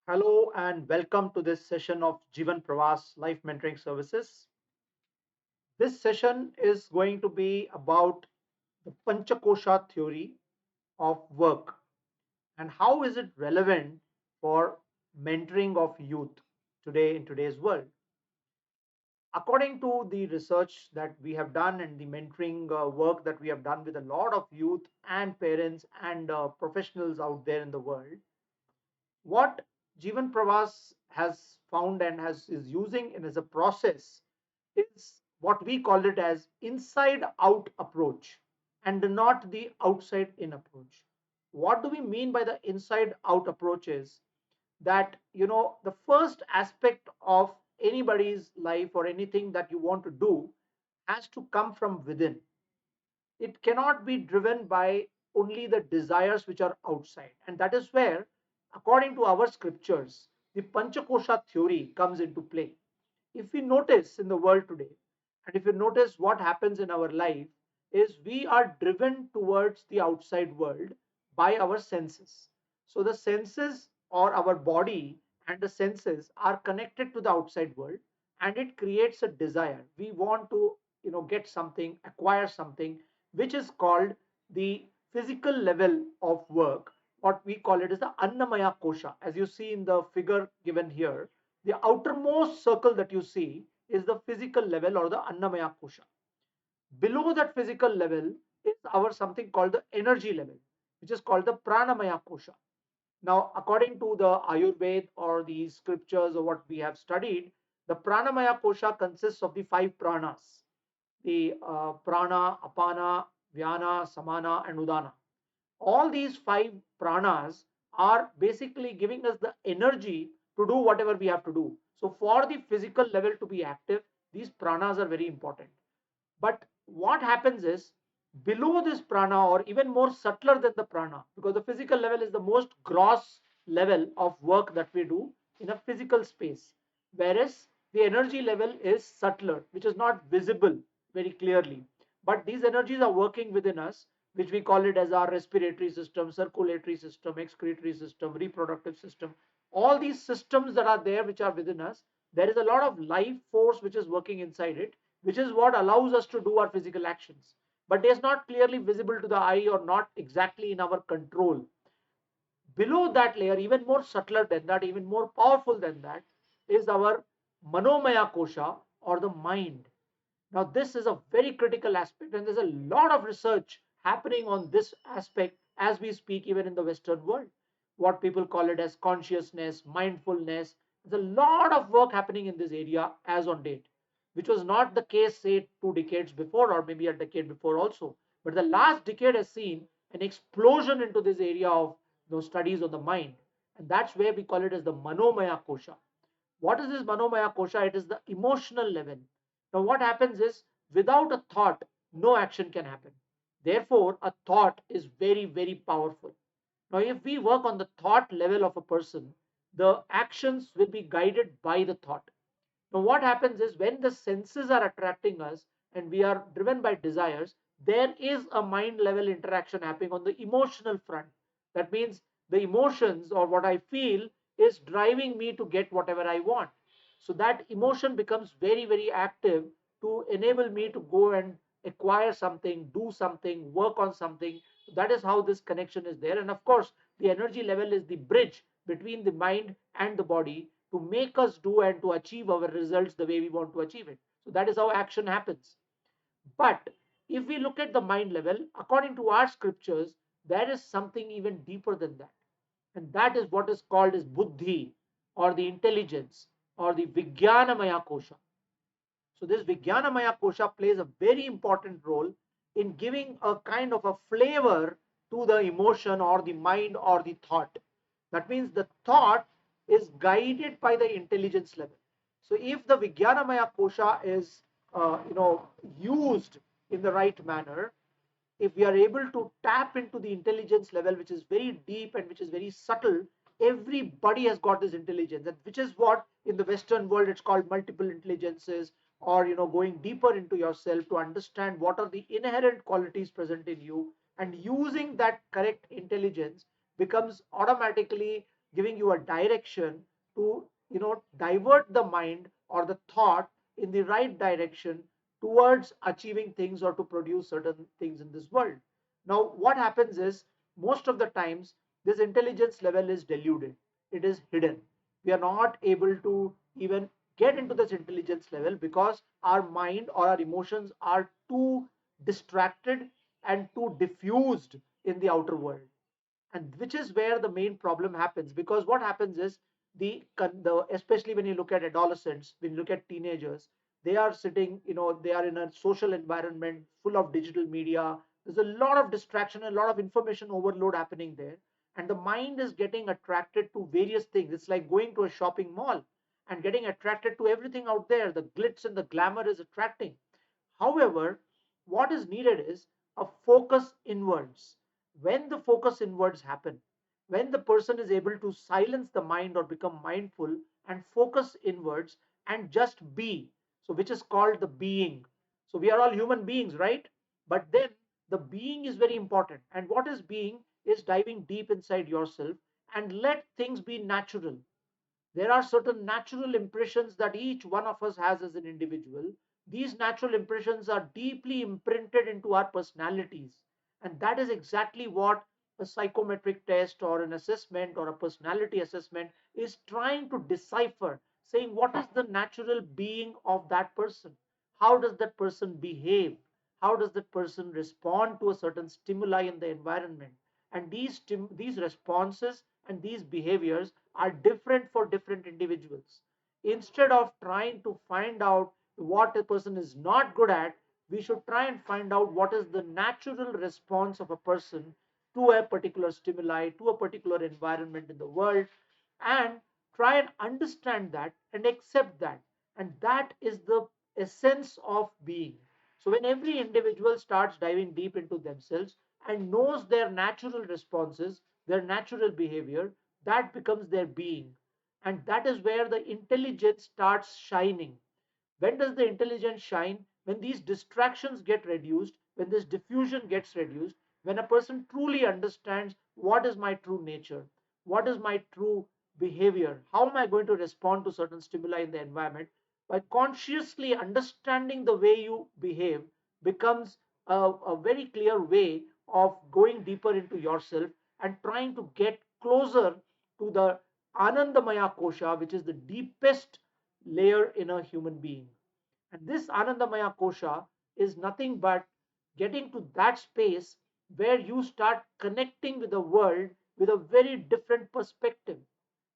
Hello and welcome to this session of Jeevan Pravaas Life Mentoring Services. This session is going to be about the Panchakosha theory of work and how is it relevant for mentoring of youth today in today's world. According to the research that we have done and the mentoring work that we have done with a lot of youth and parents and professionals out there in the world, what Jeevan Pravas has found and is using in as a process is what we call it as inside out approach and not the outside in approach. What do we mean by the inside out approach is that the first aspect of anybody's life or anything that you want to do has to come from within. It cannot be driven by only the desires which are outside. And that is where, according to our scriptures, the Panchakosha theory comes into play. If we notice in the world today, and if you notice what happens in our life, is we are driven towards the outside world by our senses. So the senses or our body and the senses are connected to the outside world, and it creates a desire. We want to get something, acquire something, which is called the physical level of work. What we call it is the Annamaya Kosha. As you see in the figure given here, the outermost circle that you see is the physical level or the Annamaya Kosha. Below that physical level is our something called the energy level, which is called the Pranamaya Kosha. Now, according to the Ayurveda or the scriptures or what we have studied, the Pranamaya Kosha consists of the five pranas, the prana, apana, vyana, samana, and udana. All these five pranas are basically giving us the energy to do whatever we have to do. So, for the physical level to be active, these pranas are very important. But what happens is below this prana, or even more subtler than the prana, because the physical level is the most gross level of work that we do in a physical space, whereas the energy level is subtler, which is not visible very clearly. But these energies are working within us, which we call it as our respiratory system, circulatory system, excretory system, reproductive system. All these systems that are there, which are within us, there is a lot of life force which is working inside it, which is what allows us to do our physical actions. But it is not clearly visible to the eye or not exactly in our control. Below that layer, even more subtler than that, even more powerful than that, is our Manomaya Kosha or the mind. Now, this is a very critical aspect, and there's a lot of research happening on this aspect as we speak, even in the Western world. What people call it as consciousness, mindfulness. There's a lot of work happening in this area as on date, which was not the case, say, 2 decades before, or maybe a decade before also. But the last decade has seen an explosion into this area of studies on the mind. And that's where we call it as the Manomaya Kosha. What is this Manomaya Kosha? It is the emotional level. Now, what happens is without a thought, no action can happen. Therefore, a thought is very, very powerful. Now, if we work on the thought level of a person, the actions will be guided by the thought. Now, what happens is when the senses are attracting us and we are driven by desires, there is a mind level interaction happening on the emotional front. That means the emotions or what I feel is driving me to get whatever I want. So that emotion becomes very, very active to enable me to go and acquire something, do something, work on something. That is how this connection is there. And of course, the energy level is the bridge between the mind and the body to make us do and to achieve our results the way we want to achieve it. So that is how action happens. But if we look at the mind level, according to our scriptures, there is something even deeper than that. And that is what is called as buddhi or the intelligence or the Vijnanamaya Kosha. So this Vijnanamaya Kosha plays a very important role in giving a kind of a flavor to the emotion or the mind or the thought. That means the thought is guided by the intelligence level. So if the Vijnanamaya Kosha is used in the right manner, if we are able to tap into the intelligence level, which is very deep and which is very subtle, everybody has got this intelligence, and which is what in the Western world it's called multiple intelligences, or going deeper into yourself to understand what are the inherent qualities present in you, and using that correct intelligence becomes automatically giving you a direction to divert the mind or the thought in the right direction towards achieving things or to produce certain things in this world. Now what happens is, most of the times this intelligence level is deluded, it is hidden. We are not able to even get into this intelligence level because our mind or our emotions are too distracted and too diffused in the outer world, and which is where the main problem happens. Because what happens is, the especially when you look at adolescents, when you look at teenagers, they are sitting, they are in a social environment full of digital media. There's a lot of distraction, a lot of information overload happening there, and the mind is getting attracted to various things. It's like going to a shopping mall and getting attracted to everything out there. The glitz and the glamour is attracting. However, what is needed is a focus inwards. When the focus inwards happen, when the person is able to silence the mind or become mindful and focus inwards and just be, so which is called the being. So we are all human beings, right? But then the being is very important. And what is being is diving deep inside yourself and let things be natural. There are certain natural impressions that each one of us has as an individual. These natural impressions are deeply imprinted into our personalities. And that is exactly what a psychometric test or an assessment or a personality assessment is trying to decipher, saying what is the natural being of that person? How does that person behave? How does that person respond to a certain stimuli in the environment? And these responses and these behaviors are different for different individuals. Instead of trying to find out what a person is not good at, we should try and find out what is the natural response of a person to a particular stimuli, to a particular environment in the world, and try and understand that and accept that. And that is the essence of being. So when every individual starts diving deep into themselves and knows their natural responses, their natural behavior, that becomes their being. And that is where the intelligence starts shining. When does the intelligence shine? When these distractions get reduced, when this diffusion gets reduced, when a person truly understands what is my true nature, what is my true behavior, how am I going to respond to certain stimuli in the environment. By consciously understanding the way you behave becomes a very clear way of going deeper into yourself and trying to get closer to the Anandamaya Kosha, which is the deepest layer in a human being. And this Anandamaya Kosha is nothing but getting to that space where you start connecting with the world with a very different perspective,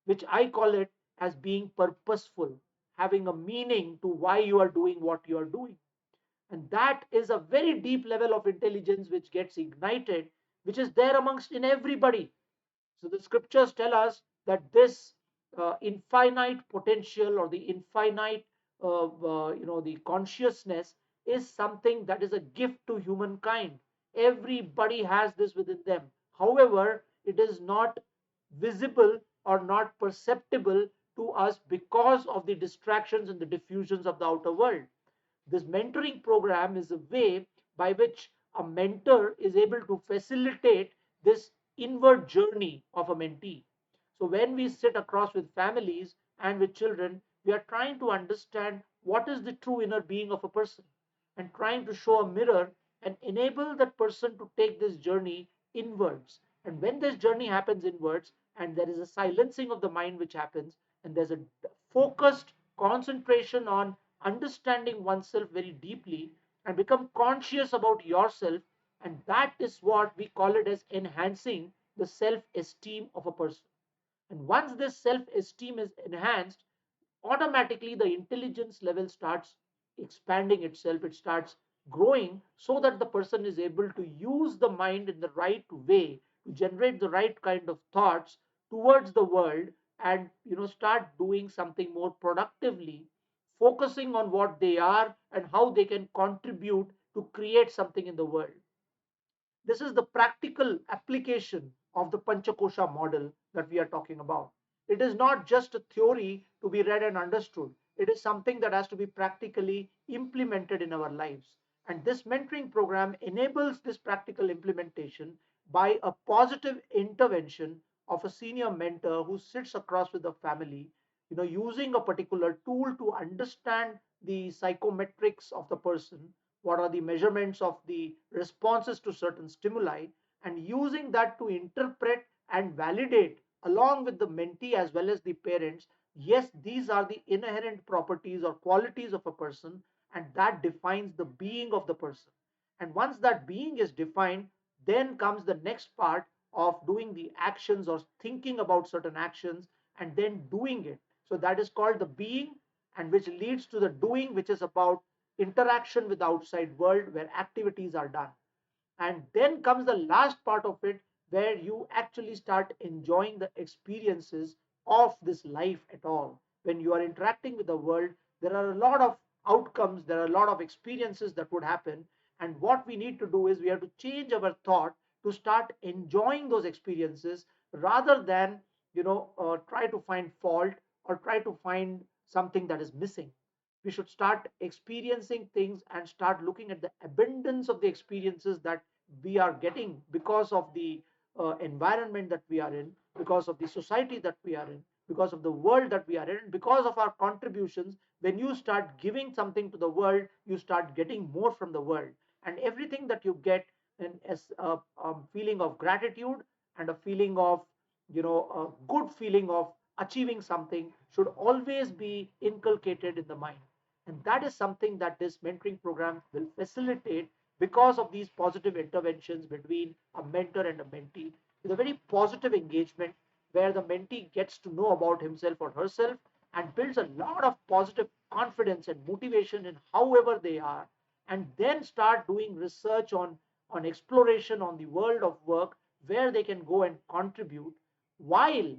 which I call it as being purposeful, having a meaning to why you are doing what you are doing. And that is a very deep level of intelligence which gets ignited, which is there amongst in everybody. So the scriptures tell us that this infinite potential or the infinite, the consciousness is something that is a gift to humankind. Everybody has this within them. However, it is not visible or not perceptible to us because of the distractions and the diffusions of the outer world. This mentoring program is a way by which a mentor is able to facilitate this inward journey of a mentee. So, when we sit across with families and with children, we are trying to understand what is the true inner being of a person and trying to show a mirror and enable that person to take this journey inwards. And when this journey happens inwards, and there is a silencing of the mind which happens, and there's a focused concentration on understanding oneself very deeply and become conscious about yourself, and that is what we call it as enhancing the self esteem of a person. And once this self esteem is enhanced, automatically the intelligence level starts expanding itself, it starts growing, so that the person is able to use the mind in the right way to generate the right kind of thoughts towards the world, and start doing something more productively, focusing on what they are and how they can contribute to create something in the world. This is the practical application of the Panchakosha model that we are talking about. It is not just a theory to be read and understood. It is something that has to be practically implemented in our lives. And this mentoring program enables this practical implementation by a positive intervention of a senior mentor who sits across with the family, using a particular tool to understand the psychometrics of the person, what are the measurements of the responses to certain stimuli, and using that to interpret and validate along with the mentee as well as the parents, yes, these are the inherent properties or qualities of a person, and that defines the being of the person. And once that being is defined, then comes the next part of doing the actions or thinking about certain actions and then doing it. So that is called the being, and which leads to the doing, which is about interaction with the outside world where activities are done. And then comes the last part of it, where you actually start enjoying the experiences of this life at all. When you are interacting with the world, there are a lot of outcomes, there are a lot of experiences that would happen. And what we need to do is we have to change our thought to start enjoying those experiences rather than try to find fault or try to find something that is missing. We should start experiencing things and start looking at the abundance of the experiences that we are getting because of the environment that we are in, because of the society that we are in, because of the world that we are in, because of our contributions. When you start giving something to the world, you start getting more from the world. And everything that you get as a feeling of gratitude and a feeling of, a good feeling of achieving something should always be inculcated in the mind. And that is something that this mentoring program will facilitate because of these positive interventions between a mentor and a mentee, with a very positive engagement where the mentee gets to know about himself or herself and builds a lot of positive confidence and motivation in however they are, and then start doing research on exploration on the world of work where they can go and contribute, while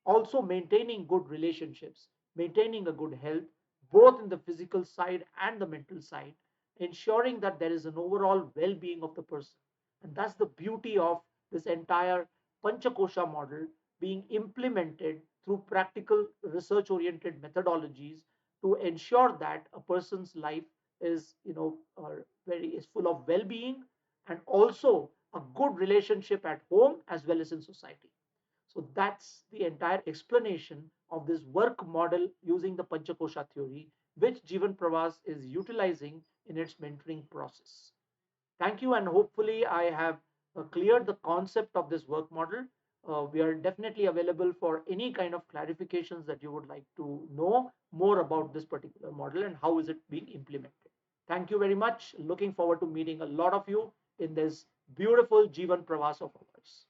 also maintaining good relationships, maintaining a good health, both in the physical side and the mental side, ensuring that there is an overall well being of the person. And that's the beauty of this entire Panchakosha model being implemented through practical research oriented methodologies to ensure that a person's life is, very is full of well being and also a good relationship at home as well as in society. So that's the entire explanation of this work model using the Panchakosha theory, which Jeevan Pravaas is utilizing in its mentoring process. Thank you, and hopefully I have cleared the concept of this work model. We are definitely available for any kind of clarifications that you would like to know more about this particular model and how is it being implemented. Thank you very much. Looking forward to meeting a lot of you in this beautiful Jeevan Pravas of ours.